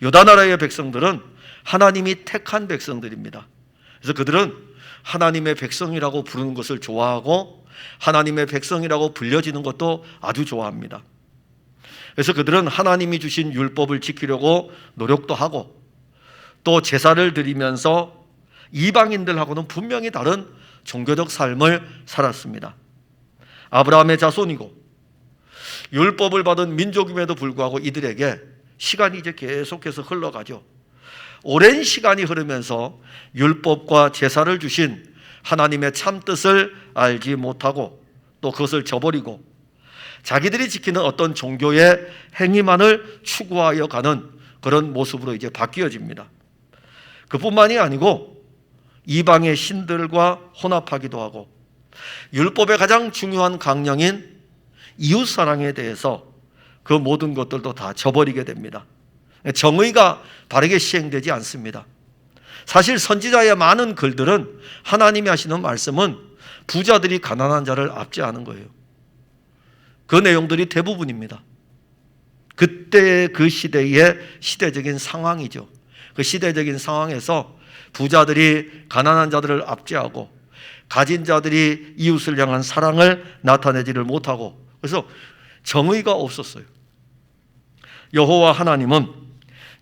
유다 나라의 백성들은 하나님이 택한 백성들입니다. 그래서 그들은 하나님의 백성이라고 부르는 것을 좋아하고 하나님의 백성이라고 불려지는 것도 아주 좋아합니다. 그래서 그들은 하나님이 주신 율법을 지키려고 노력도 하고 또 제사를 드리면서 이방인들하고는 분명히 다른 종교적 삶을 살았습니다. 아브라함의 자손이고 율법을 받은 민족임에도 불구하고 이들에게 시간이 이제 계속해서 흘러가죠. 오랜 시간이 흐르면서 율법과 제사를 주신 하나님의 참뜻을 알지 못하고 또 그것을 저버리고 자기들이 지키는 어떤 종교의 행위만을 추구하여 가는 그런 모습으로 이제 바뀌어집니다. 그뿐만이 아니고 이방의 신들과 혼합하기도 하고 율법의 가장 중요한 강령인 이웃사랑에 대해서 그 모든 것들도 다 저버리게 됩니다. 정의가 바르게 시행되지 않습니다. 사실 선지자의 많은 글들은 하나님이 하시는 말씀은 부자들이 가난한 자를 압제하는 거예요. 그 내용들이 대부분입니다. 그때 그 시대의 시대적인 상황이죠. 그 시대적인 상황에서 부자들이 가난한 자들을 압제하고 가진 자들이 이웃을 향한 사랑을 나타내지를 못하고 그래서 정의가 없었어요. 여호와 하나님은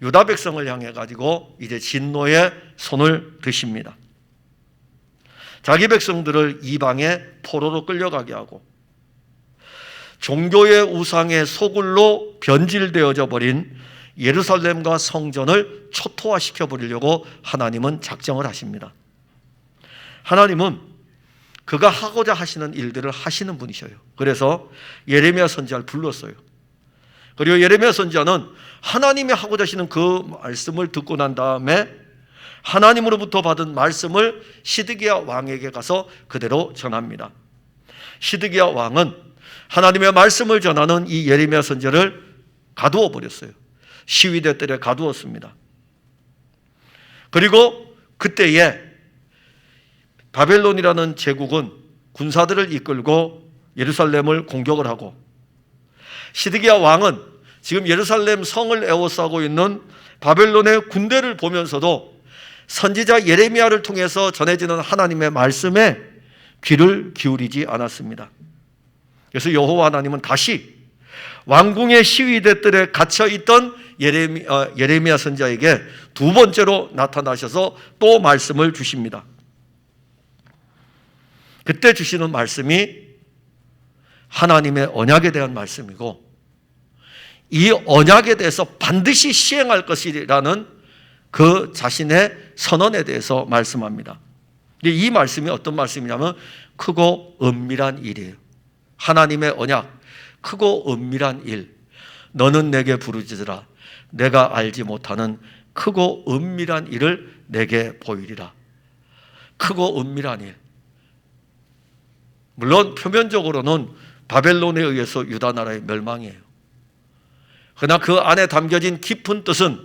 유다 백성을 향해 가지고 이제 진노의 손을 드십니다. 자기 백성들을 이방의 포로로 끌려가게 하고 종교의 우상의 소굴로 변질되어져 버린 예루살렘과 성전을 초토화시켜 버리려고 하나님은 작정을 하십니다. 하나님은 그가 하고자 하시는 일들을 하시는 분이셔요. 그래서 예레미야 선지자를 불렀어요. 그리고 예레미야 선지자는 하나님이 하고자 하시는 그 말씀을 듣고 난 다음에 하나님으로부터 받은 말씀을 시드기야 왕에게 가서 그대로 전합니다. 시드기야 왕은 하나님의 말씀을 전하는 이 예레미야 선지자를 가두어 버렸어요. 시위대 뜰에 가두었습니다. 그리고 그때에 바벨론이라는 제국은 군사들을 이끌고 예루살렘을 공격을 하고 시드기야 왕은 지금 예루살렘 성을 에워싸고 있는 바벨론의 군대를 보면서도 선지자 예레미야를 통해서 전해지는 하나님의 말씀에 귀를 기울이지 않았습니다. 그래서 여호와 하나님은 다시 왕궁의 시위대들에 갇혀있던 예레미야 선지자에게 두 번째로 나타나셔서 또 말씀을 주십니다. 그때 주시는 말씀이 하나님의 언약에 대한 말씀이고 이 언약에 대해서 반드시 시행할 것이라는 그 자신의 선언에 대해서 말씀합니다. 이 말씀이 어떤 말씀이냐면 크고 은밀한 일이에요. 하나님의 언약, 크고 은밀한 일. 너는 내게 부르짖으라. 내가 알지 못하는 크고 은밀한 일을 내게 보이리라. 크고 은밀한 일. 물론 표면적으로는 바벨론에 의해서 유다 나라의 멸망이에요. 그러나 그 안에 담겨진 깊은 뜻은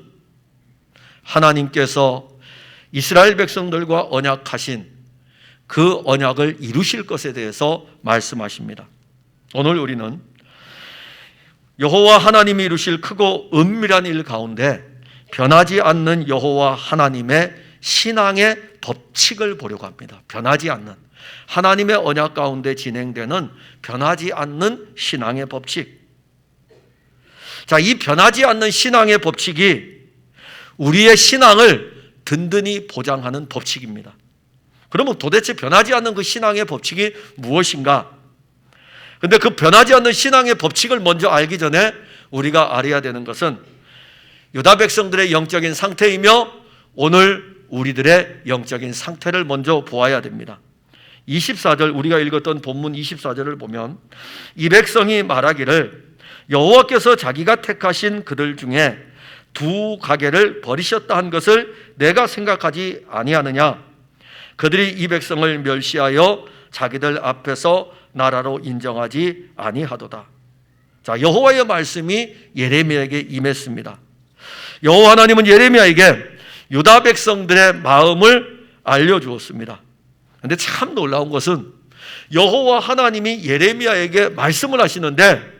하나님께서 이스라엘 백성들과 언약하신 그 언약을 이루실 것에 대해서 말씀하십니다. 오늘 우리는 여호와 하나님이 이루실 크고 은밀한 일 가운데 변하지 않는 여호와 하나님의 신앙의 법칙을 보려고 합니다. 변하지 않는 하나님의 언약 가운데 진행되는 변하지 않는 신앙의 법칙. 자, 이 변하지 않는 신앙의 법칙이 우리의 신앙을 든든히 보장하는 법칙입니다. 그러면 도대체 변하지 않는 그 신앙의 법칙이 무엇인가? 근데 그 변하지 않는 신앙의 법칙을 먼저 알기 전에 우리가 알아야 되는 것은 유다 백성들의 영적인 상태이며 오늘 우리들의 영적인 상태를 먼저 보아야 됩니다. 24절 우리가 읽었던 본문 24절을 보면 이 백성이 말하기를 여호와께서 자기가 택하신 그들 중에 두 가게를 버리셨다 한 것을 내가 생각하지 아니하느냐. 그들이 이 백성을 멸시하여 자기들 앞에서 나라로 인정하지 아니하도다. 자, 여호와의 말씀이 예레미야에게 임했습니다. 여호와 하나님은 예레미야에게 유다 백성들의 마음을 알려주었습니다. 그런데 참 놀라운 것은 여호와 하나님이 예레미야에게 말씀을 하시는데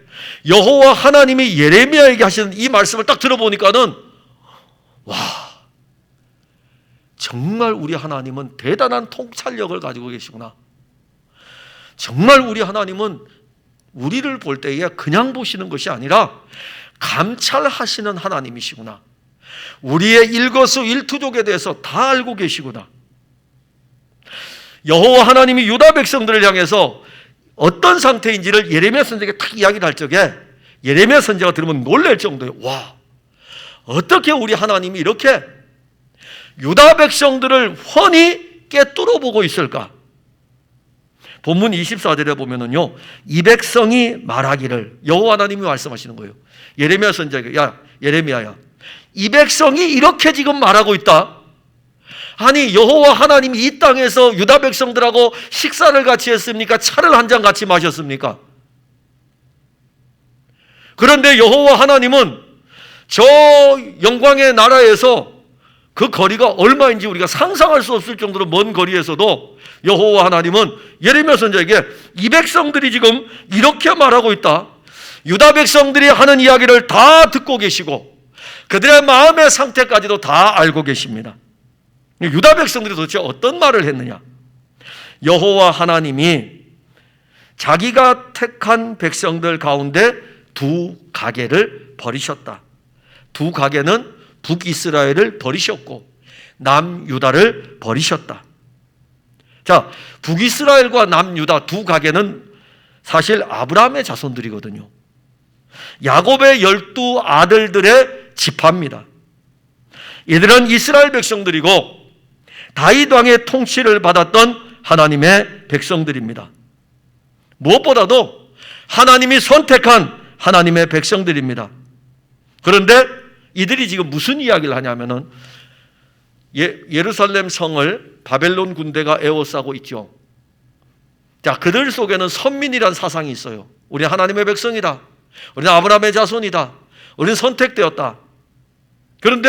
여호와 하나님이 예레미야에게 하시는 이 말씀을 딱 들어보니까는 와, 정말 우리 하나님은 대단한 통찰력을 가지고 계시구나. 정말 우리 하나님은 우리를 볼 때에 그냥 보시는 것이 아니라 감찰하시는 하나님이시구나. 우리의 일거수일투족에 대해서 다 알고 계시구나. 여호와 하나님이 유다 백성들을 향해서 어떤 상태인지를 예레미야 선지자가 딱 이야기를 할 적에 예레미야 선지자가 들으면 놀랄 정도예요. 와, 어떻게 우리 하나님이 이렇게 유다 백성들을 훤히 꿰뚫어 보고 있을까? 본문 24절에 보면은요, 이 백성이 말하기를, 여호와 하나님이 말씀하시는 거예요. 예레미야 선지자에게, 야 예레미야야, 이 백성이 이렇게 지금 말하고 있다. 아니, 여호와 하나님이 이 땅에서 유다 백성들하고 식사를 같이 했습니까? 차를 한 잔 같이 마셨습니까? 그런데 여호와 하나님은 저 영광의 나라에서 그 거리가 얼마인지 우리가 상상할 수 없을 정도로 먼 거리에서도 여호와 하나님은 예레미야 선지자에게 이 백성들이 지금 이렇게 말하고 있다. 유다 백성들이 하는 이야기를 다 듣고 계시고 그들의 마음의 상태까지도 다 알고 계십니다. 유다 백성들이 도대체 어떤 말을 했느냐? 여호와 하나님이 자기가 택한 백성들 가운데 두 가게를 버리셨다. 두 가게는 북이스라엘을 버리셨고 남유다를 버리셨다. 자, 북이스라엘과 남유다 두 가게는 사실 아브라함의 자손들이거든요. 야곱의 12 아들들의 지파입니다. 이들은 이스라엘 백성들이고 다윗 왕의 통치를 받았던 하나님의 백성들입니다. 무엇보다도 하나님이 선택한 하나님의 백성들입니다. 그런데 이들이 지금 무슨 이야기를 하냐면은 예루살렘 성을 바벨론 군대가 에워싸고 있죠. 자, 그들 속에는 선민이란 사상이 있어요. 우리 하나님의 백성이다. 우리는 아브라함의 자손이다. 우리는 선택되었다. 그런데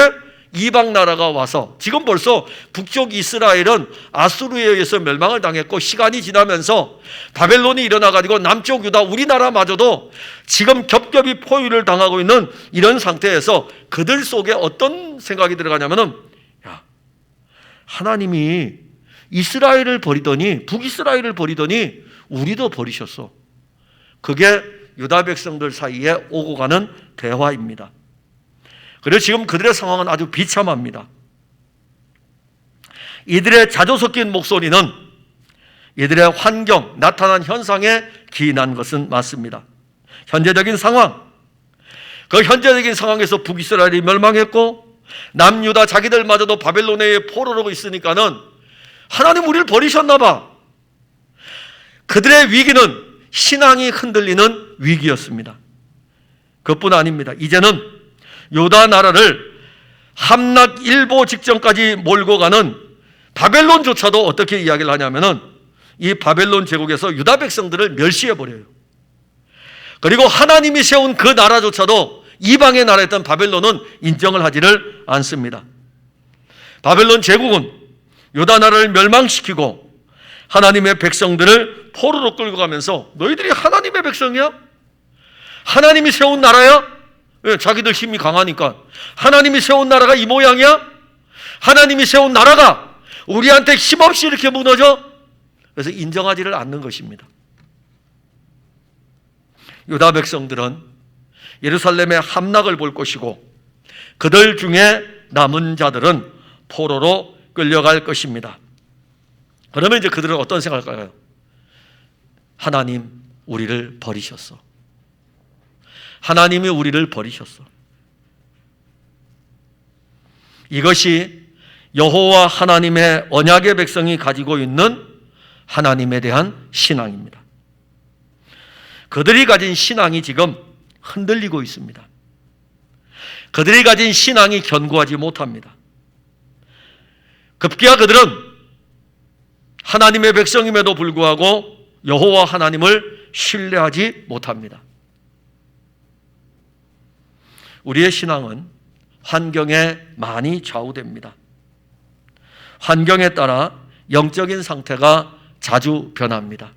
이방 나라가 와서 지금 벌써 북쪽 이스라엘은 아수르에 의해서 멸망을 당했고 시간이 지나면서 바벨론이 일어나가지고 남쪽 유다 우리나라마저도 지금 겹겹이 포위를 당하고 있는 이런 상태에서 그들 속에 어떤 생각이 들어가냐면은, 야, 하나님이 이스라엘을 버리더니 북이스라엘을 버리더니 우리도 버리셨어. 그게 유다 백성들 사이에 오고 가는 대화입니다. 그래서 지금 그들의 상황은 아주 비참합니다. 이들의 자조 섞인 목소리는 이들의 환경, 나타난 현상에 기인한 것은 맞습니다. 현재적인 상황, 그 현재적인 상황에서 북이스라엘이 멸망했고 남유다 자기들마저도 바벨론에 포로로 있으니까는 하나님 우리를 버리셨나 봐. 그들의 위기는 신앙이 흔들리는 위기였습니다. 그것뿐 아닙니다. 이제는 유다 나라를 함락일보 직전까지 몰고 가는 바벨론조차도 어떻게 이야기를 하냐면은 이 바벨론 제국에서 유다 백성들을 멸시해버려요. 그리고 하나님이 세운 그 나라조차도 이방의 나라였던 바벨론은 인정을 하지를 않습니다. 바벨론 제국은 유다 나라를 멸망시키고 하나님의 백성들을 포로로 끌고 가면서 너희들이 하나님의 백성이야? 하나님이 세운 나라야? 자기들 힘이 강하니까. 하나님이 세운 나라가 이 모양이야? 하나님이 세운 나라가 우리한테 힘없이 이렇게 무너져? 그래서 인정하지를 않는 것입니다. 유다 백성들은 예루살렘의 함락을 볼 것이고 그들 중에 남은 자들은 포로로 끌려갈 것입니다. 그러면 이제 그들은 어떤 생각을 할까요? 하나님 우리를 버리셨어. 하나님이 우리를 버리셨어. 이것이 여호와 하나님의 언약의 백성이 가지고 있는 하나님에 대한 신앙입니다. 그들이 가진 신앙이 지금 흔들리고 있습니다. 그들이 가진 신앙이 견고하지 못합니다. 급기야 그들은 하나님의 백성임에도 불구하고 여호와 하나님을 신뢰하지 못합니다. 우리의 신앙은 환경에 많이 좌우됩니다. 환경에 따라 영적인 상태가 자주 변합니다.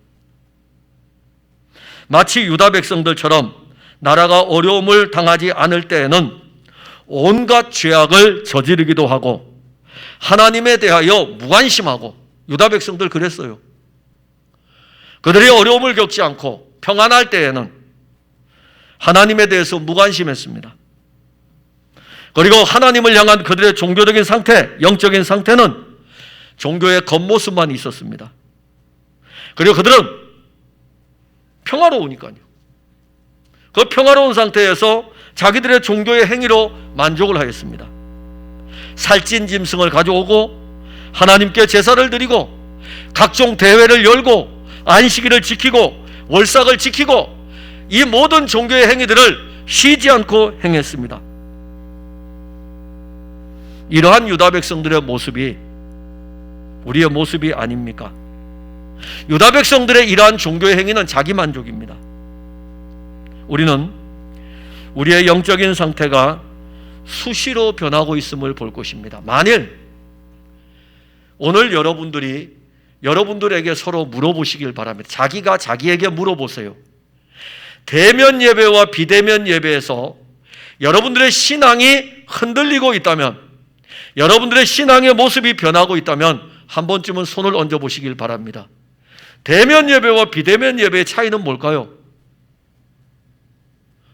마치 유다 백성들처럼 나라가 어려움을 당하지 않을 때에는 온갖 죄악을 저지르기도 하고 하나님에 대하여 무관심하고, 유다 백성들 그랬어요. 그들이 어려움을 겪지 않고 평안할 때에는 하나님에 대해서 무관심했습니다. 그리고 하나님을 향한 그들의 종교적인 상태, 영적인 상태는 종교의 겉모습만 있었습니다. 그리고 그들은 평화로우니까요. 그 평화로운 상태에서 자기들의 종교의 행위로 만족을 하였습니다. 살찐 짐승을 가져오고 하나님께 제사를 드리고 각종 대회를 열고 안식일을 지키고 월삭을 지키고 이 모든 종교의 행위들을 쉬지 않고 행했습니다. 이러한 유다 백성들의 모습이 우리의 모습이 아닙니까? 유다 백성들의 이러한 종교의 행위는 자기 만족입니다. 우리는 우리의 영적인 상태가 수시로 변하고 있음을 볼 것입니다. 만일 오늘 여러분들에게 서로 물어보시길 바랍니다. 자기가 자기에게 물어보세요. 대면 예배와 비대면 예배에서 여러분들의 신앙이 흔들리고 있다면, 여러분들의 신앙의 모습이 변하고 있다면 한 번쯤은 손을 얹어 보시길 바랍니다. 대면 예배와 비대면 예배의 차이는 뭘까요?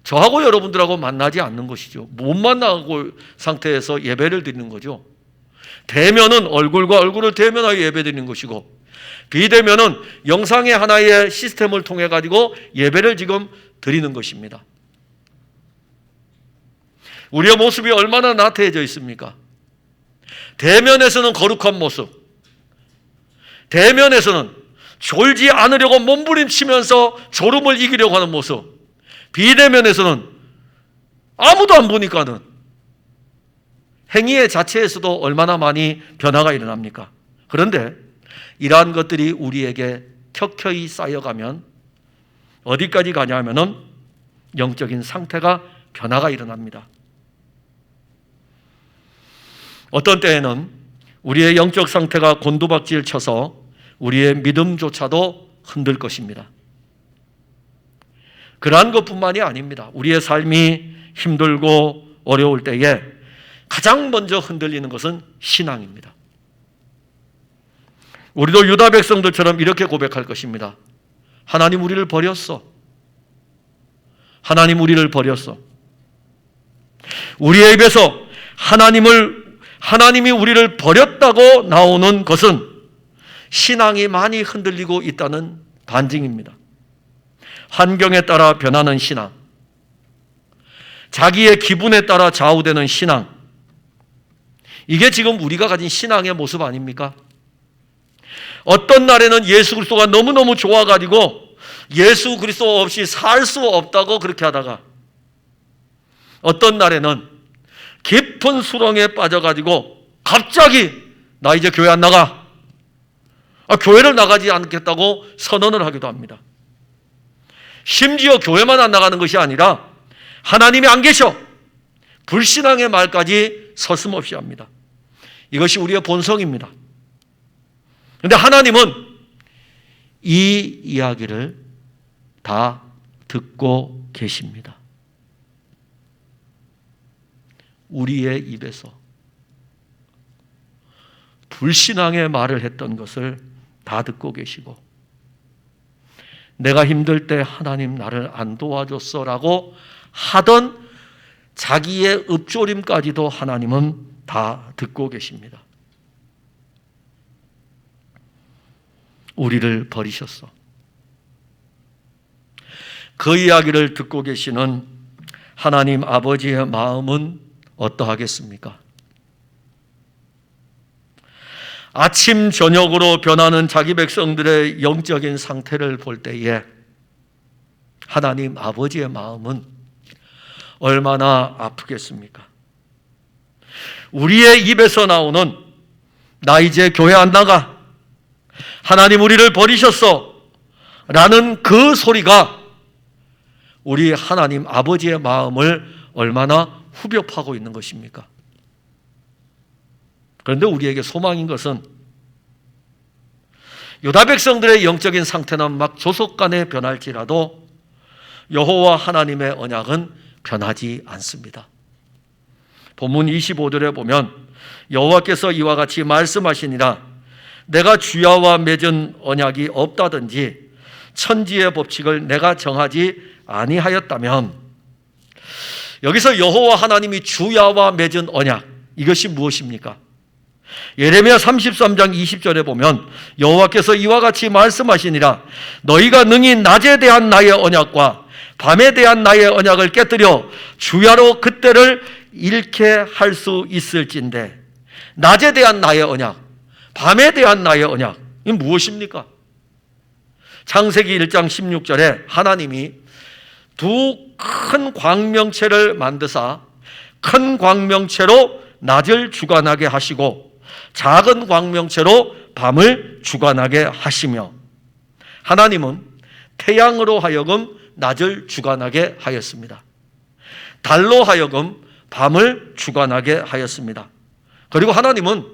저하고 여러분들하고 만나지 않는 것이죠. 못 만나고 상태에서 예배를 드리는 거죠. 대면은 얼굴과 얼굴을 대면하여 예배 드리는 것이고, 비대면은 영상의 하나의 시스템을 통해 가지고 예배를 지금 드리는 것입니다. 우리의 모습이 얼마나 나태해져 있습니까? 대면에서는 거룩한 모습, 대면에서는 졸지 않으려고 몸부림치면서 졸음을 이기려고 하는 모습, 비대면에서는 아무도 안 보니까는 행위의 자체에서도 얼마나 많이 변화가 일어납니까? 그런데 이러한 것들이 우리에게 켜켜이 쌓여가면 어디까지 가냐 하면은 영적인 상태가 변화가 일어납니다. 어떤 때에는 우리의 영적 상태가 곤두박질 쳐서 우리의 믿음조차도 흔들 것입니다. 그러한 것뿐만이 아닙니다. 우리의 삶이 힘들고 어려울 때에 가장 먼저 흔들리는 것은 신앙입니다. 우리도 유다 백성들처럼 이렇게 고백할 것입니다. 하나님 우리를 버렸어. 하나님 우리를 버렸어. 우리의 입에서 하나님이 우리를 버렸다고 나오는 것은 신앙이 많이 흔들리고 있다는 반증입니다. 환경에 따라 변하는 신앙, 자기의 기분에 따라 좌우되는 신앙, 이게 지금 우리가 가진 신앙의 모습 아닙니까? 어떤 날에는 예수 그리스도가 너무너무 좋아가지고 예수 그리스도 없이 살 수 없다고 그렇게 하다가, 어떤 날에는 깊은 수렁에 빠져가지고 갑자기 나 이제 교회 안 나가, 교회를 나가지 않겠다고 선언을 하기도 합니다. 심지어 교회만 안 나가는 것이 아니라 하나님이 안 계셔, 불신앙의 말까지 서슴없이 합니다. 이것이 우리의 본성입니다. 그런데 하나님은 이 이야기를 다 듣고 계십니다. 우리의 입에서 불신앙의 말을 했던 것을 다 듣고 계시고, 내가 힘들 때 하나님 나를 안 도와줬어라고 하던 자기의 읊조림까지도 하나님은 다 듣고 계십니다. 우리를 버리셨어. 그 이야기를 듣고 계시는 하나님 아버지의 마음은 어떠하겠습니까? 아침 저녁으로 변하는 자기 백성들의 영적인 상태를 볼 때에 하나님 아버지의 마음은 얼마나 아프겠습니까? 우리의 입에서 나오는 나 이제 교회 안 나가, 하나님 우리를 버리셨어 라는 그 소리가 우리 하나님 아버지의 마음을 얼마나 후벼 파고 있는 것입니까? 그런데 우리에게 소망인 것은 유다 백성들의 영적인 상태는 막 조속간에 변할지라도 여호와 하나님의 언약은 변하지 않습니다. 본문 25절에 보면 여호와께서 이와 같이 말씀하시니라. 내가 주야와 맺은 언약이 없다든지 천지의 법칙을 내가 정하지 아니하였다면, 여기서 여호와 하나님이 주야와 맺은 언약, 이것이 무엇입니까? 예레미야 33장 20절에 보면 여호와께서 이와 같이 말씀하시니라. 너희가 능히 낮에 대한 나의 언약과 밤에 대한 나의 언약을 깨뜨려 주야로 그때를 잃게 할 수 있을진데. 낮에 대한 나의 언약, 밤에 대한 나의 언약, 이게 무엇입니까? 창세기 1장 16절에 하나님이 두 큰 광명체를 만드사 큰 광명체로 낮을 주관하게 하시고 작은 광명체로 밤을 주관하게 하시며, 하나님은 태양으로 하여금 낮을 주관하게 하였습니다. 달로 하여금 밤을 주관하게 하였습니다. 그리고 하나님은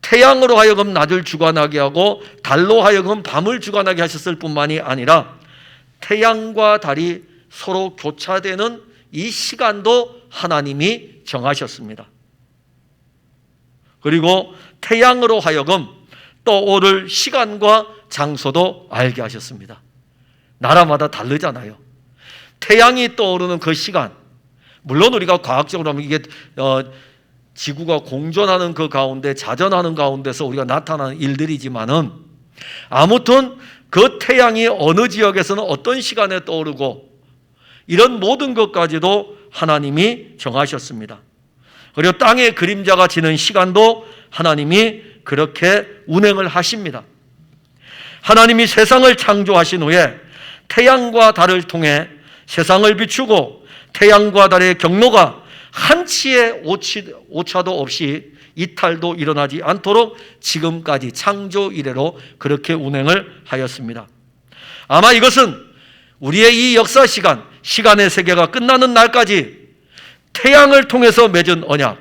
태양으로 하여금 낮을 주관하게 하고 달로 하여금 밤을 주관하게 하셨을 뿐만이 아니라 태양과 달이 서로 교차되는 이 시간도 하나님이 정하셨습니다. 그리고 태양으로 하여금 떠오를 시간과 장소도 알게 하셨습니다. 나라마다 다르잖아요. 태양이 떠오르는 그 시간, 물론 우리가 과학적으로 하면 이게 지구가 공전하는 그 가운데, 자전하는 가운데서 우리가 나타나는 일들이지만은, 아무튼 그 태양이 어느 지역에서는 어떤 시간에 떠오르고 이런 모든 것까지도 하나님이 정하셨습니다. 그리고 땅의 그림자가 지는 시간도 하나님이 그렇게 운행을 하십니다. 하나님이 세상을 창조하신 후에 태양과 달을 통해 세상을 비추고 태양과 달의 경로가 한치의 오차도 없이 이탈도 일어나지 않도록 지금까지 창조 이래로 그렇게 운행을 하였습니다. 아마 이것은 우리의 이 역사 시간, 시간의 세계가 끝나는 날까지 태양을 통해서 맺은 언약,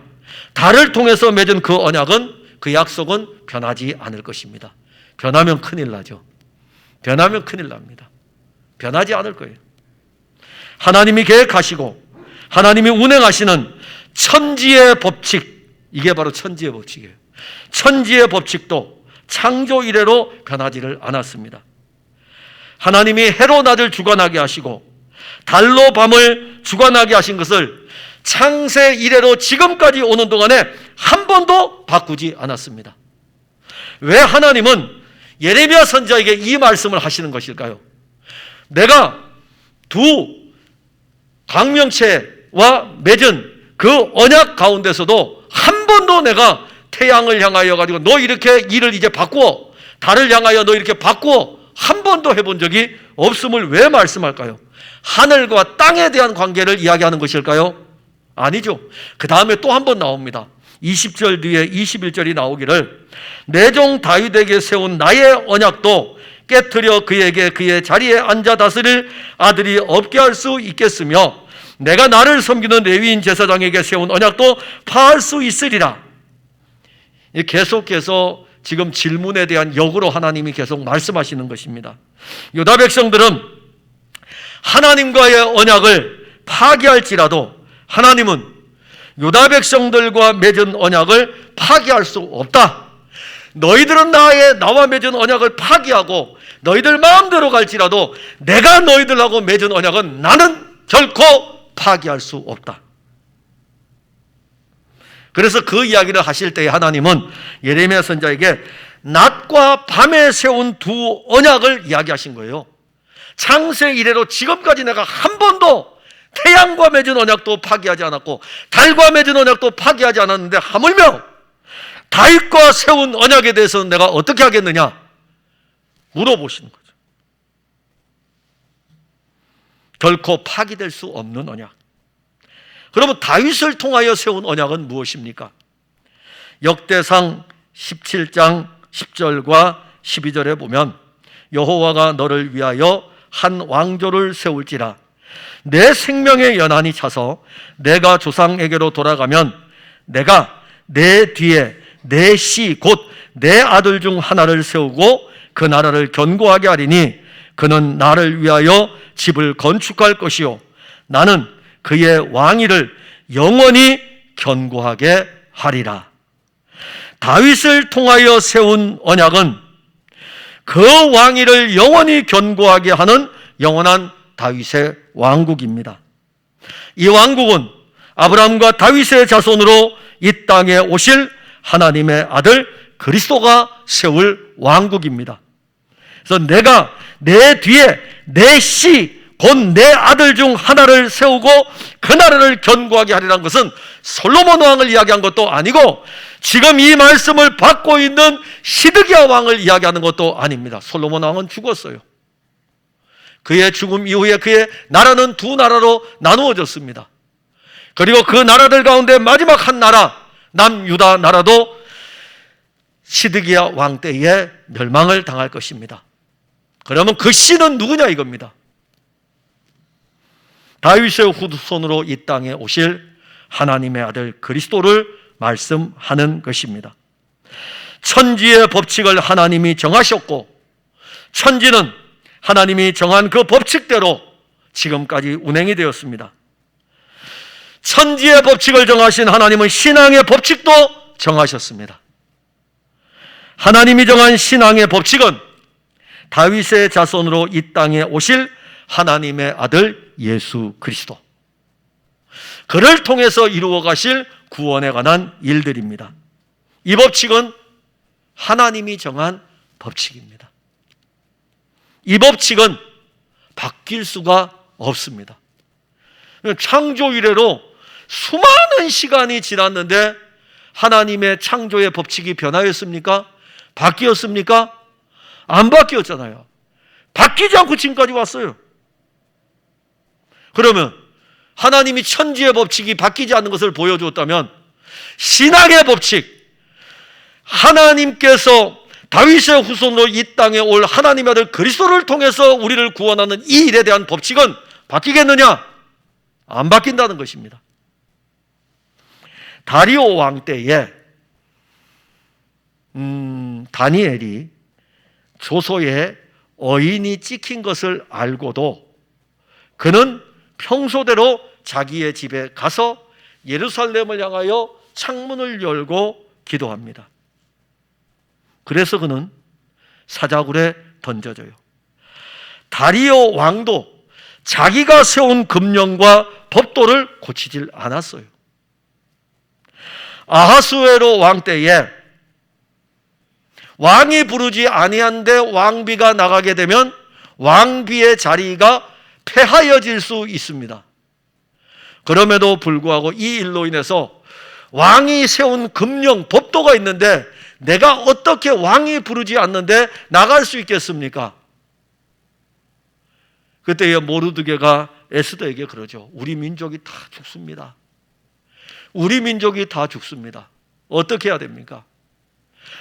달을 통해서 맺은 그 언약은, 그 약속은 변하지 않을 것입니다. 변하면 큰일 나죠. 변하면 큰일 납니다. 변하지 않을 거예요. 하나님이 계획하시고 하나님이 운행하시는 천지의 법칙, 이게 바로 천지의 법칙이에요. 천지의 법칙도 창조 이래로 변하지를 않았습니다. 하나님이 해로 낮을 주관하게 하시고 달로 밤을 주관하게 하신 것을 창세 이래로 지금까지 오는 동안에 한 번도 바꾸지 않았습니다. 왜 하나님은 예레미야 선지자에게 이 말씀을 하시는 것일까요? 내가 두 광명체와 맺은 그 언약 가운데서도 한 번도 내가 태양을 향하여 가지고 너 이렇게 일을 이제 바꾸어, 달을 향하여 너 이렇게 바꾸어, 한 번도 해본 적이 없음을 왜 말씀할까요? 하늘과 땅에 대한 관계를 이야기하는 것일까요? 아니죠. 그 다음에 또 한 번 나옵니다. 20절 뒤에 21절이 나오기를 내 종 다윗에게 세운 나의 언약도 깨트려 그에게 그의 자리에 앉아 다스릴 아들이 없게 할 수 있겠으며 내가 나를 섬기는 레위인 제사장에게 세운 언약도 파할 수 있으리라. 계속해서 지금 질문에 대한 역으로 하나님이 계속 말씀하시는 것입니다. 유다 백성들은 하나님과의 언약을 파기할지라도 하나님은 유다 백성들과 맺은 언약을 파기할 수 없다. 너희들은 나와 맺은 언약을 파기하고 너희들 마음대로 갈지라도 내가 너희들하고 맺은 언약은 나는 결코 파기할 수 없다. 그래서 그 이야기를 하실 때에 하나님은 예레미야 선지자에게 낮과 밤에 세운 두 언약을 이야기하신 거예요. 창세 이래로 지금까지 내가 한 번도 태양과 맺은 언약도 파기하지 않았고 달과 맺은 언약도 파기하지 않았는데 하물며 다윗과 세운 언약에 대해서는 내가 어떻게 하겠느냐 물어보시는 거죠. 결코 파기될 수 없는 언약. 그러면 다윗을 통하여 세운 언약은 무엇입니까? 역대상 17장 10절과 12절에 보면 여호와가 너를 위하여 한 왕조를 세울지라 내 생명의 연한이 차서 내가 조상에게로 돌아가면 내가 내 뒤에 내 씨 곧 내 아들 중 하나를 세우고 그 나라를 견고하게 하리니 그는 나를 위하여 집을 건축할 것이요 나는 그의 왕위를 영원히 견고하게 하리라. 다윗을 통하여 세운 언약은 그 왕위를 영원히 견고하게 하는 영원한 다윗의 왕국입니다. 이 왕국은 아브라함과 다윗의 자손으로 이 땅에 오실 하나님의 아들 그리스도가 세울 왕국입니다. 그래서 내가 내 뒤에 내 씨, 곧 내 아들 중 하나를 세우고 그 나라를 견고하게 하리라는 것은 솔로몬 왕을 이야기한 것도 아니고 지금 이 말씀을 받고 있는 시드기야 왕을 이야기하는 것도 아닙니다. 솔로몬 왕은 죽었어요. 그의 죽음 이후에 그의 나라는 두 나라로 나누어졌습니다. 그리고 그 나라들 가운데 마지막 한 나라, 남유다 나라도 시드기야 왕 때에 멸망을 당할 것입니다. 그러면 그 씨는 누구냐 이겁니다. 다윗의 후손으로 이 땅에 오실 하나님의 아들 그리스도를 말씀하는 것입니다. 천지의 법칙을 하나님이 정하셨고 천지는 하나님이 정한 그 법칙대로 지금까지 운행이 되었습니다. 천지의 법칙을 정하신 하나님은 신앙의 법칙도 정하셨습니다. 하나님이 정한 신앙의 법칙은 다윗의 자손으로 이 땅에 오실 하나님의 아들 예수 그리스도, 그를 통해서 이루어 가실 구원에 관한 일들입니다. 이 법칙은 하나님이 정한 법칙입니다. 이 법칙은 바뀔 수가 없습니다. 창조 이래로 수많은 시간이 지났는데 하나님의 창조의 법칙이 변하였습니까? 바뀌었습니까? 안 바뀌었잖아요. 바뀌지 않고 지금까지 왔어요. 그러면 하나님이 천지의 법칙이 바뀌지 않는 것을 보여주었다면 신앙의 법칙, 하나님께서 다윗의 후손으로 이 땅에 올 하나님의 아들 그리스도를 통해서 우리를 구원하는 이 일에 대한 법칙은 바뀌겠느냐? 안 바뀐다는 것입니다. 다리오 왕 때에 다니엘이 조소에 어인이 찍힌 것을 알고도 그는 평소대로 자기의 집에 가서 예루살렘을 향하여 창문을 열고 기도합니다. 그래서 그는 사자굴에 던져져요. 다리오 왕도 자기가 세운 금령과 법도를 고치질 않았어요. 아하수에로 왕 때에 왕이 부르지 아니한데 왕비가 나가게 되면 왕비의 자리가 폐하여질 수 있습니다. 그럼에도 불구하고 이 일로 인해서 왕이 세운 금령, 법도가 있는데 내가 어떻게 왕이 부르지 않는데 나갈 수 있겠습니까? 그때에 모르드게가 에스더에게 그러죠. 우리 민족이 다 죽습니다. 우리 민족이 다 죽습니다. 어떻게 해야 됩니까?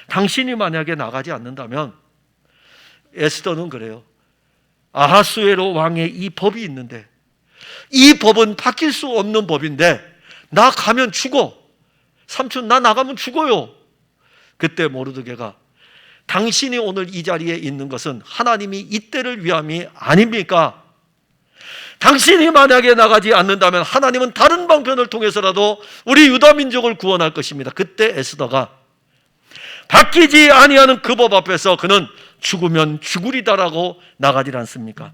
당신이 만약에 나가지 않는다면, 에스더는 그래요. 아하수에로 왕의 이 법이 있는데 이 법은 바뀔 수 없는 법인데 나 가면 죽어. 삼촌 나 나가면 죽어요. 그때 모르드게가 당신이 오늘 이 자리에 있는 것은 하나님이 이때를 위함이 아닙니까? 당신이 만약에 나가지 않는다면 하나님은 다른 방편을 통해서라도 우리 유다 민족을 구원할 것입니다. 그때 에스더가 바뀌지 아니하는 그 법 앞에서 그는 죽으면 죽으리다라고 나가지 않습니까?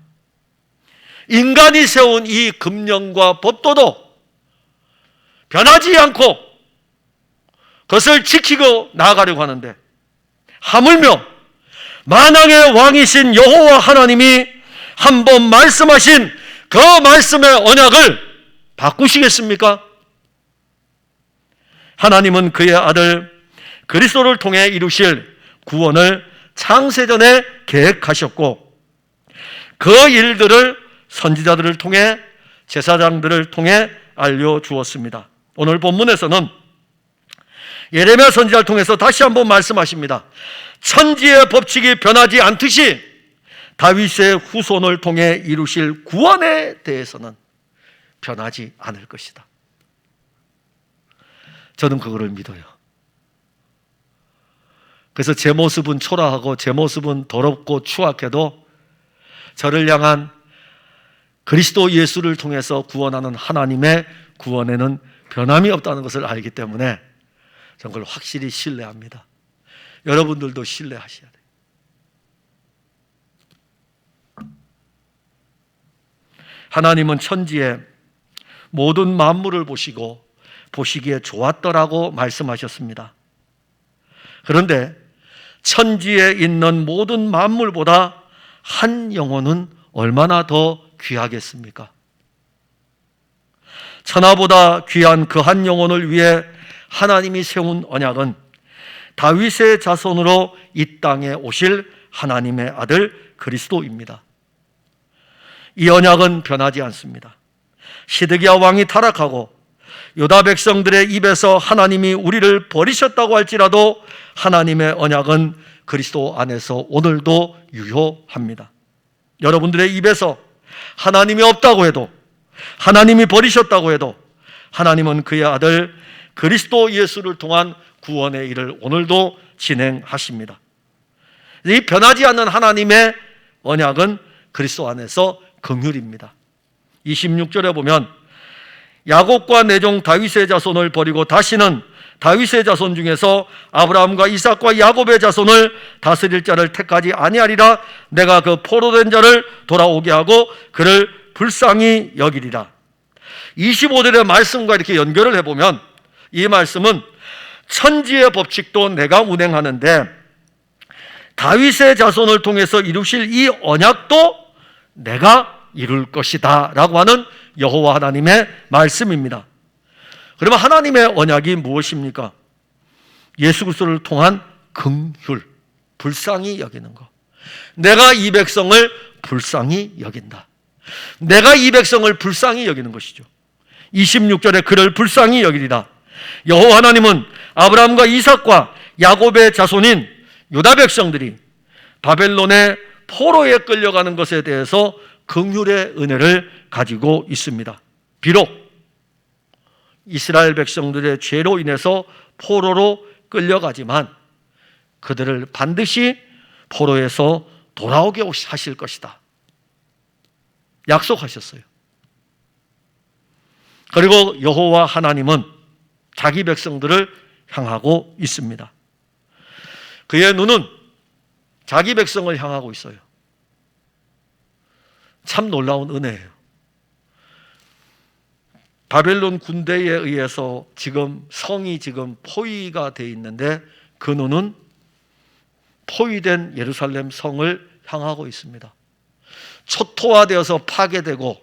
인간이 세운 이 금령과 법도도 변하지 않고 그것을 지키고 나아가려고 하는데 하물며 만왕의 왕이신 여호와 하나님이 한번 말씀하신 그 말씀의 언약을 바꾸시겠습니까? 하나님은 그의 아들 그리스도를 통해 이루실 구원을 창세전에 계획하셨고 그 일들을 선지자들을 통해 제사장들을 통해 알려주었습니다. 오늘 본문에서는 예레미야 선지자를 통해서 다시 한번 말씀하십니다. 천지의 법칙이 변하지 않듯이 다윗의 후손을 통해 이루실 구원에 대해서는 변하지 않을 것이다. 저는 그거를 믿어요. 그래서 제 모습은 초라하고 제 모습은 더럽고 추악해도 저를 향한 그리스도 예수를 통해서 구원하는 하나님의 구원에는 변함이 없다는 것을 알기 때문에 저는 그걸 확실히 신뢰합니다. 여러분들도 신뢰하셔야 돼요. 하나님은 천지의 모든 만물을 보시고 보시기에 좋았더라고 말씀하셨습니다. 그런데 천지에 있는 모든 만물보다 한 영혼은 얼마나 더 귀하겠습니까? 천하보다 귀한 그 한 영혼을 위해 하나님이 세운 언약은 다윗의 자손으로 이 땅에 오실 하나님의 아들 그리스도입니다. 이 언약은 변하지 않습니다. 시드기야 왕이 타락하고 유다 백성들의 입에서 하나님이 우리를 버리셨다고 할지라도 하나님의 언약은 그리스도 안에서 오늘도 유효합니다. 여러분들의 입에서 하나님이 없다고 해도, 하나님이 버리셨다고 해도 하나님은 그의 아들 그리스도 예수를 통한 구원의 일을 오늘도 진행하십니다. 이 변하지 않는 하나님의 언약은 그리스도 안에서 긍휼입니다. 26절에 보면 야곱과 내 종 다윗의 자손을 버리고 다시는 다윗의 자손 중에서 아브라함과 이삭과 야곱의 자손을 다스릴 자를 택하지 아니하리라. 내가 그 포로된 자를 돌아오게 하고 그를 불쌍히 여기리라. 25절의 말씀과 이렇게 연결을 해보면 이 말씀은 천지의 법칙도 내가 운행하는데 다윗의 자손을 통해서 이루실 이 언약도 내가 이룰 것이다 라고 하는 여호와 하나님의 말씀입니다. 그러면 하나님의 언약이 무엇입니까? 예수 그리스도를 통한 긍휼, 불쌍히 여기는 것. 내가 이 백성을 불쌍히 여긴다. 내가 이 백성을 불쌍히 여기는 것이죠. 26절에 그를 불쌍히 여기리라. 여호와 하나님은 아브라함과 이삭과 야곱의 자손인 유다 백성들이 바벨론의 포로에 끌려가는 것에 대해서 긍휼의 은혜를 가지고 있습니다. 비록 이스라엘 백성들의 죄로 인해서 포로로 끌려가지만 그들을 반드시 포로에서 돌아오게 하실 것이다. 약속하셨어요. 그리고 여호와 하나님은 자기 백성들을 향하고 있습니다. 그의 눈은 자기 백성을 향하고 있어요. 참 놀라운 은혜예요. 바벨론 군대에 의해서 지금 성이 포위가 되어 있는데 그 눈은 포위된 예루살렘 성을 향하고 있습니다. 초토화되어서 파괴되고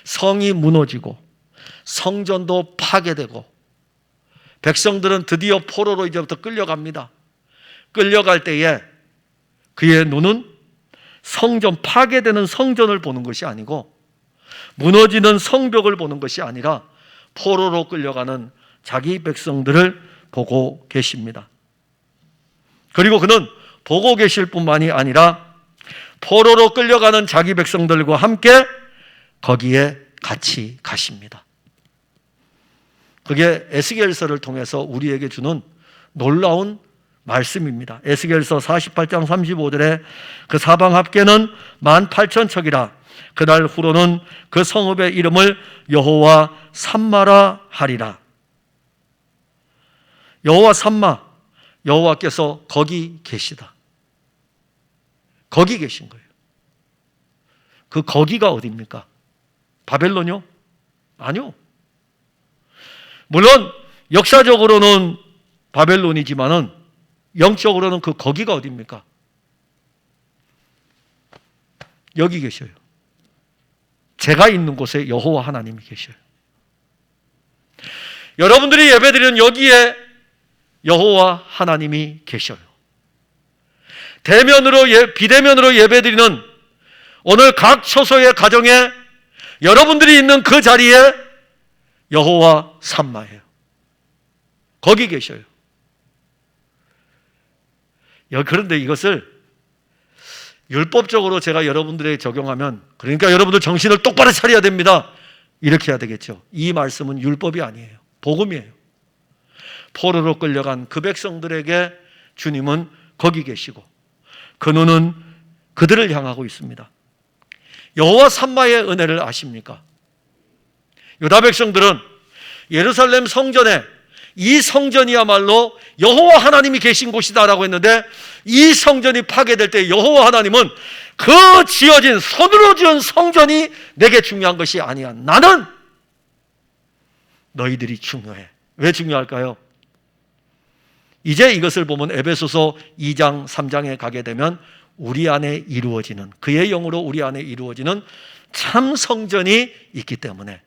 성이 무너지고 성전도 파괴되고 백성들은 드디어 포로로 이제부터 끌려갑니다. 끌려갈 때에 그의 눈은 성전, 파괴되는 성전을 보는 것이 아니고 무너지는 성벽을 보는 것이 아니라 포로로 끌려가는 자기 백성들을 보고 계십니다. 그리고 그는 보고 계실 뿐만이 아니라 포로로 끌려가는 자기 백성들과 함께 거기에 같이 가십니다. 그게 에스겔서를 통해서 우리에게 주는 놀라운 말씀입니다. 에스겔서 48장 35절에 그 사방 합계는 18,000척이라. 그날 후로는 그 성읍의 이름을 여호와 삼마라 하리라. 여호와 삼마, 여호와께서 거기 계시다. 거기 계신 거예요. 그 거기가 어디입니까? 바벨론이요? 아니요. 물론 역사적으로는 바벨론이지만은 영적으로는 그 거기가 어디입니까? 여기 계셔요. 제가 있는 곳에 여호와 하나님이 계셔요. 여러분들이 예배드리는 여기에 여호와 하나님이 계셔요. 비대면으로 예배드리는 오늘 각 처소의 가정에 여러분들이 있는 그 자리에 여호와 삼마예요. 거기 계셔요. 그런데 이것을 율법적으로 제가 여러분들에게 적용하면, 그러니까 여러분들 정신을 똑바로 차려야 됩니다, 이렇게 해야 되겠죠. 이 말씀은 율법이 아니에요. 복음이에요. 포로로 끌려간 그 백성들에게 주님은 거기 계시고 그 눈은 그들을 향하고 있습니다. 여호와 삼마의 은혜를 아십니까? 유다 백성들은 예루살렘 성전에 이 성전이야말로 여호와 하나님이 계신 곳이다라고 했는데 이 성전이 파괴될 때 여호와 하나님은 그 지어진 손으로 지은 성전이 내게 중요한 것이 아니야. 나는 너희들이 중요해. 왜 중요할까요? 이제 이것을 보면 에베소서 2장 3장에 가게 되면 우리 안에 이루어지는, 그의 영으로 우리 안에 이루어지는 참 성전이 있기 때문에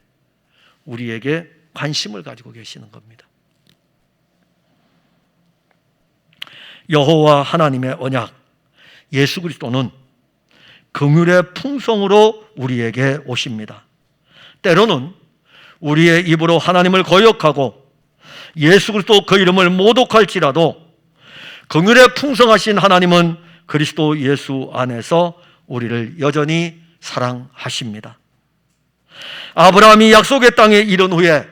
우리에게 관심을 가지고 계시는 겁니다. 여호와 하나님의 언약 예수 그리스도는 긍휼의 풍성으로 우리에게 오십니다. 때로는 우리의 입으로 하나님을 거역하고 예수 그리스도 그 이름을 모독할지라도 긍휼의 풍성하신 하나님은 그리스도 예수 안에서 우리를 여전히 사랑하십니다. 아브라함이 약속의 땅에 이른 후에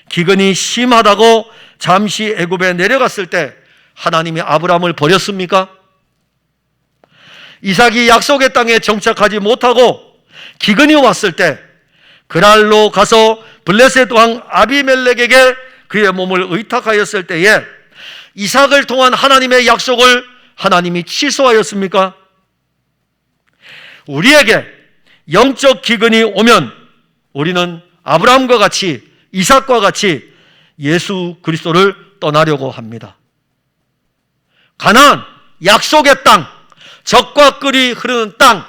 기근이 심하다고 잠시 애굽에 내려갔을 때 하나님이 아브라함을 버렸습니까? 이삭이 약속의 땅에 정착하지 못하고 기근이 왔을 때 그랄로 가서 블레셋 왕 아비멜렉에게 그의 몸을 의탁하였을 때에 이삭을 통한 하나님의 약속을 하나님이 취소하였습니까? 우리에게 영적 기근이 오면 우리는 아브라함과 같이 이삭과 같이 예수 그리스도를 떠나려고 합니다. 가나안, 약속의 땅, 젖과 꿀이 흐르는 땅,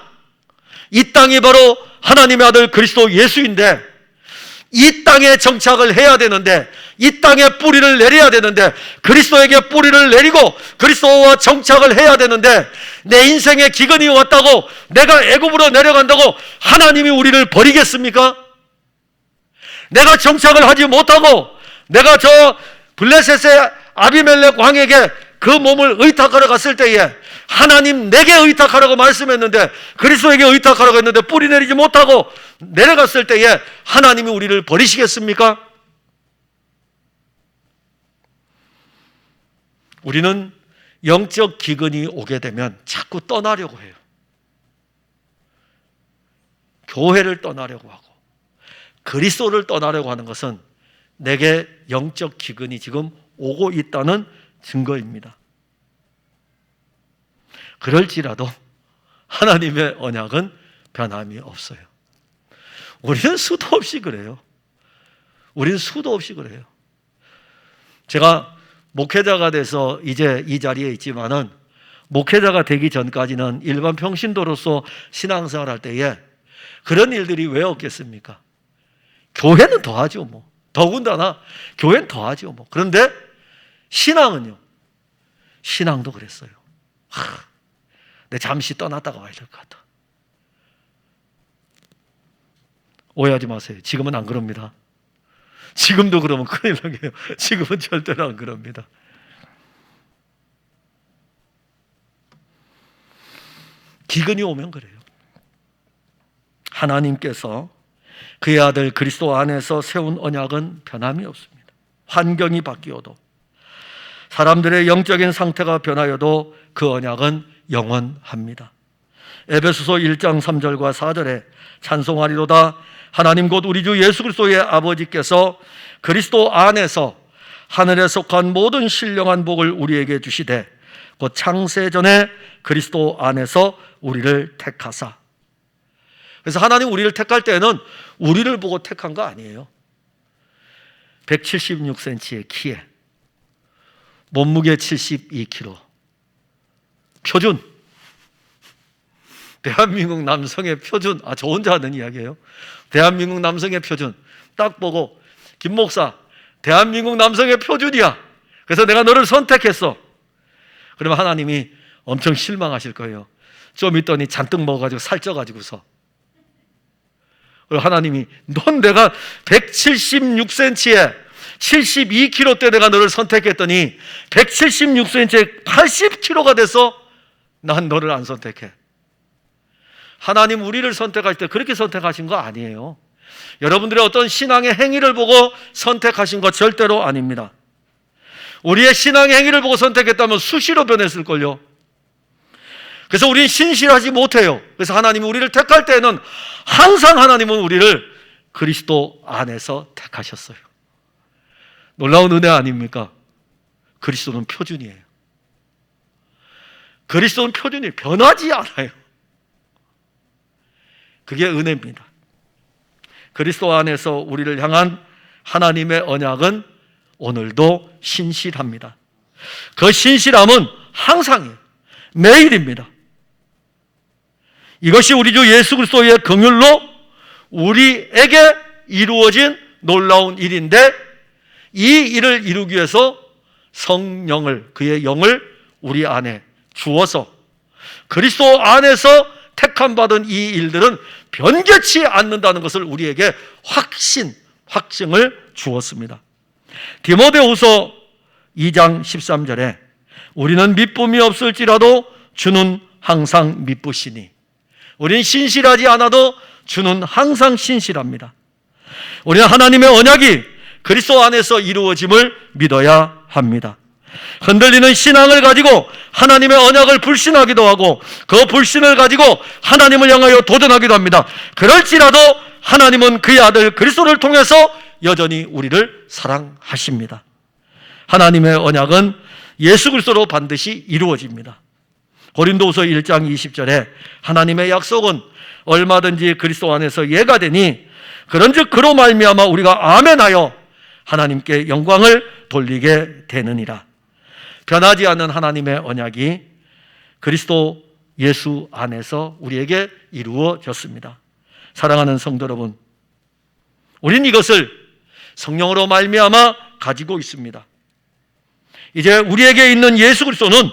이 땅이 바로 하나님의 아들 그리스도 예수인데 이 땅에 정착을 해야 되는데 이 땅에 뿌리를 내려야 되는데 그리스도에게 뿌리를 내리고 그리스도와 정착을 해야 되는데 내 인생에 기근이 왔다고 내가 애굽으로 내려간다고 하나님이 우리를 버리겠습니까? 내가 정착을 하지 못하고 내가 저 블레셋의 아비멜렉 왕에게 그 몸을 의탁하러 갔을 때에 하나님 내게 의탁하라고 말씀했는데 그리스도에게 의탁하라고 했는데 뿌리 내리지 못하고 내려갔을 때에 하나님이 우리를 버리시겠습니까? 우리는 영적 기근이 오게 되면 자꾸 떠나려고 해요. 교회를 떠나려고 하고 그리스도를 떠나려고 하는 것은 내게 영적 기근이 지금 오고 있다는 증거입니다. 그럴지라도 하나님의 언약은 변함이 없어요. 우리는 수도 없이 그래요. 우리는 수도 없이 그래요. 제가 목회자가 돼서 이제 이 자리에 있지만은 목회자가 되기 전까지는 일반 평신도로서 신앙생활 할 때에 그런 일들이 왜 없겠습니까? 교회는 더하죠 뭐. 더군다나 교회는 더하죠 뭐. 그런데 신앙은요. 신앙도 그랬어요. 내 잠시 떠났다가 와야 될 것 같아. 오해하지 마세요. 지금은 안 그럽니다. 지금도 그러면 큰일 나게요. 지금은 절대로 안 그럽니다. 기근이 오면 그래요. 하나님께서 그의 아들 그리스도 안에서 세운 언약은 변함이 없습니다. 환경이 바뀌어도 사람들의 영적인 상태가 변하여도 그 언약은 영원합니다. 에베소서 1장 3절과 4절에 찬송하리로다 하나님 곧 우리 주 예수 그리스도의 아버지께서 그리스도 안에서 하늘에 속한 모든 신령한 복을 우리에게 주시되 곧 창세전에 그리스도 안에서 우리를 택하사. 그래서 하나님 우리를 택할 때는 우리를 보고 택한 거 아니에요. 176cm의 키에 몸무게 72kg 표준, 대한민국 남성의 표준. 저 혼자 하는 이야기예요. 대한민국 남성의 표준 딱 보고 김 목사 대한민국 남성의 표준이야. 그래서 내가 너를 선택했어. 그러면 하나님이 엄청 실망하실 거예요. 좀 있더니 잔뜩 먹어가지고 살쪄가지고서 하나님이 넌 내가 176cm에 72kg 때 내가 너를 선택했더니 176cm에 80kg가 돼서 난 너를 안 선택해. 하나님 우리를 선택할 때 그렇게 선택하신 거 아니에요. 여러분들의 어떤 신앙의 행위를 보고 선택하신 거 절대로 아닙니다. 우리의 신앙의 행위를 보고 선택했다면 수시로 변했을걸요. 그래서 우리는 신실하지 못해요. 그래서 하나님이 우리를 택할 때는 항상 하나님은 우리를 그리스도 안에서 택하셨어요. 놀라운 은혜 아닙니까? 그리스도는 표준이에요. 그리스도는 표준이에요. 변하지 않아요. 그게 은혜입니다. 그리스도 안에서 우리를 향한 하나님의 언약은 오늘도 신실합니다. 그 신실함은 항상이에요. 매일입니다. 이것이 우리 주 예수 그리스도의 긍휼로 우리에게 이루어진 놀라운 일인데, 이 일을 이루기 위해서 성령을, 그의 영을 우리 안에 주어서 그리스도 안에서 택함받은 이 일들은 변개치 않는다는 것을 우리에게 확증을 주었습니다. 디모데후서 2장 13절에 우리는 미쁨이 없을지라도 주는 항상 미쁘시니, 우리는 신실하지 않아도 주는 항상 신실합니다. 우리는 하나님의 언약이 그리스도 안에서 이루어짐을 믿어야 합니다. 흔들리는 신앙을 가지고 하나님의 언약을 불신하기도 하고 그 불신을 가지고 하나님을 향하여 도전하기도 합니다. 그럴지라도 하나님은 그의 아들 그리스도를 통해서 여전히 우리를 사랑하십니다. 하나님의 언약은 예수 그리스도로 반드시 이루어집니다. 고린도후서 1장 20절에 하나님의 약속은 얼마든지 그리스도 안에서 예가 되니 그런즉 그로 말미암아 우리가 아멘하여 하나님께 영광을 돌리게 되느니라. 변하지 않는 하나님의 언약이 그리스도 예수 안에서 우리에게 이루어졌습니다. 사랑하는 성도 여러분, 우린 이것을 성령으로 말미암아 가지고 있습니다. 이제 우리에게 있는 예수 그리스도는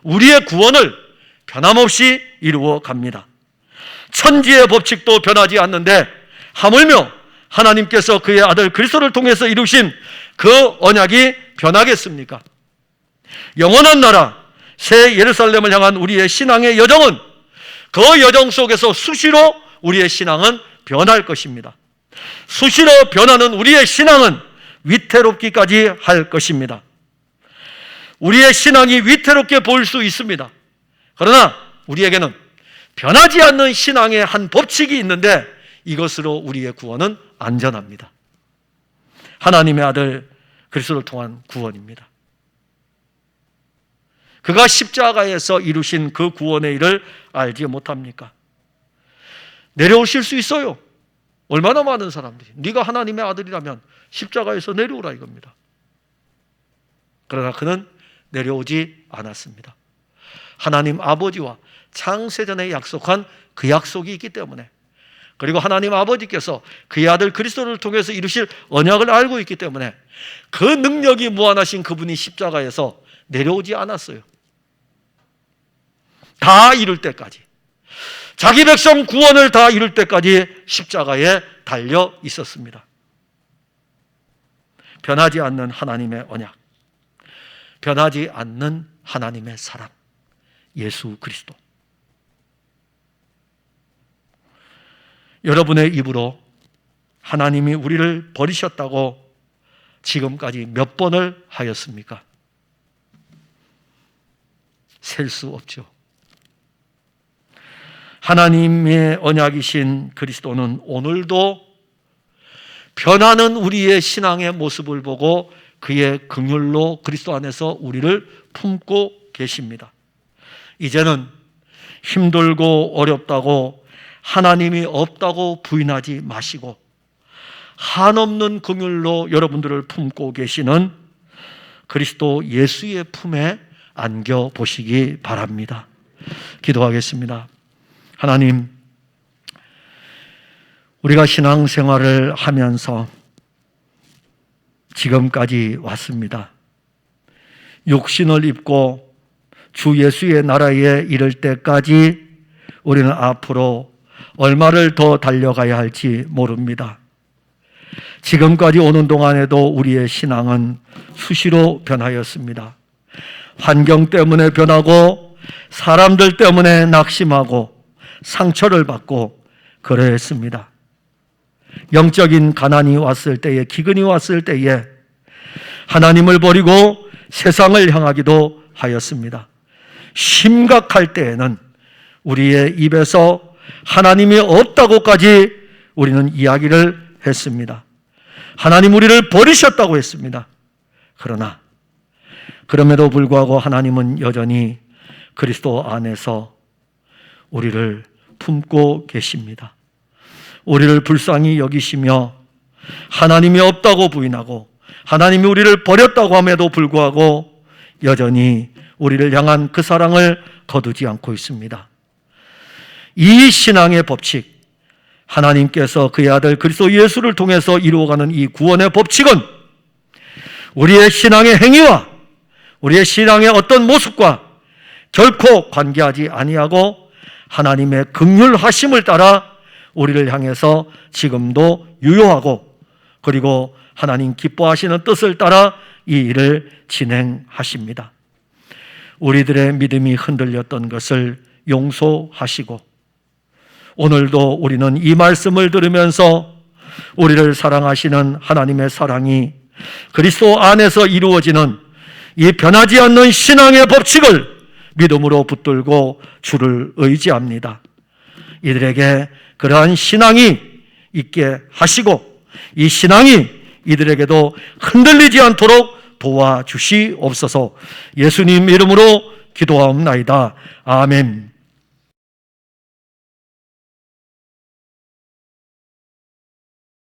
우리의 구원을 변함없이 이루어 갑니다. 천지의 법칙도 변하지 않는데 하물며 하나님께서 그의 아들 그리스도를 통해서 이루신 그 언약이 변하겠습니까? 영원한 나라 새 예루살렘을 향한 우리의 신앙의 여정은, 그 여정 속에서 수시로 우리의 신앙은 변할 것입니다. 수시로 변하는 우리의 신앙은 위태롭기까지 할 것입니다. 우리의 신앙이 위태롭게 보일 수 있습니다. 그러나 우리에게는 변하지 않는 신앙의 한 법칙이 있는데 이것으로 우리의 구원은 안전합니다. 하나님의 아들 그리스도를 통한 구원입니다. 그가 십자가에서 이루신 그 구원의 일을 알지 못합니까? 내려오실 수 있어요. 얼마나 많은 사람들이 네가 하나님의 아들이라면 십자가에서 내려오라 이겁니다. 그러나 그는 내려오지 않았습니다. 하나님 아버지와 창세전에 약속한 그 약속이 있기 때문에, 그리고 하나님 아버지께서 그의 아들 그리스도를 통해서 이루실 언약을 알고 있기 때문에 그 능력이 무한하신 그분이 십자가에서 내려오지 않았어요. 다 이룰 때까지, 자기 백성 구원을 다 이룰 때까지 십자가에 달려 있었습니다. 변하지 않는 하나님의 언약, 변하지 않는 하나님의 사랑, 예수 그리스도. 여러분의 입으로 하나님이 우리를 버리셨다고 지금까지 몇 번을 하였습니까? 셀 수 없죠. 하나님의 언약이신 그리스도는 오늘도 변하는 우리의 신앙의 모습을 보고 그의 긍휼로 그리스도 안에서 우리를 품고 계십니다. 이제는 힘들고 어렵다고 하나님이 없다고 부인하지 마시고 한없는 긍휼로 여러분들을 품고 계시는 그리스도 예수의 품에 안겨 보시기 바랍니다. 기도하겠습니다. 하나님, 우리가 신앙생활을 하면서 지금까지 왔습니다. 육신을 입고 주 예수의 나라에 이를 때까지 우리는 앞으로 얼마를 더 달려가야 할지 모릅니다. 지금까지 오는 동안에도 우리의 신앙은 수시로 변하였습니다. 환경 때문에 변하고 사람들 때문에 낙심하고 상처를 받고 그러했습니다. 영적인 가난이 왔을 때에, 기근이 왔을 때에 하나님을 버리고 세상을 향하기도 하였습니다. 심각할 때에는 우리의 입에서 하나님이 없다고까지 우리는 이야기를 했습니다. 하나님 우리를 버리셨다고 했습니다. 그러나 그럼에도 불구하고 하나님은 여전히 그리스도 안에서 우리를 품고 계십니다. 우리를 불쌍히 여기시며 하나님이 없다고 부인하고 하나님이 우리를 버렸다고 함에도 불구하고 여전히 우리를 향한 그 사랑을 거두지 않고 있습니다. 이 신앙의 법칙, 하나님께서 그의 아들 그리스도 예수를 통해서 이루어가는 이 구원의 법칙은 우리의 신앙의 행위와 우리의 신앙의 어떤 모습과 결코 관계하지 아니하고 하나님의 긍휼하심을 따라 우리를 향해서 지금도 유효하고 그리고 하나님 기뻐하시는 뜻을 따라 이 일을 진행하십니다. 우리들의 믿음이 흔들렸던 것을 용서하시고 오늘도 우리는 이 말씀을 들으면서 우리를 사랑하시는 하나님의 사랑이 그리스도 안에서 이루어지는 이 변하지 않는 신앙의 법칙을 믿음으로 붙들고 주를 의지합니다. 이들에게 그러한 신앙이 있게 하시고 이 신앙이 이들에게도 흔들리지 않도록 도와주시옵소서. 예수님 이름으로 기도하옵나이다. 아멘.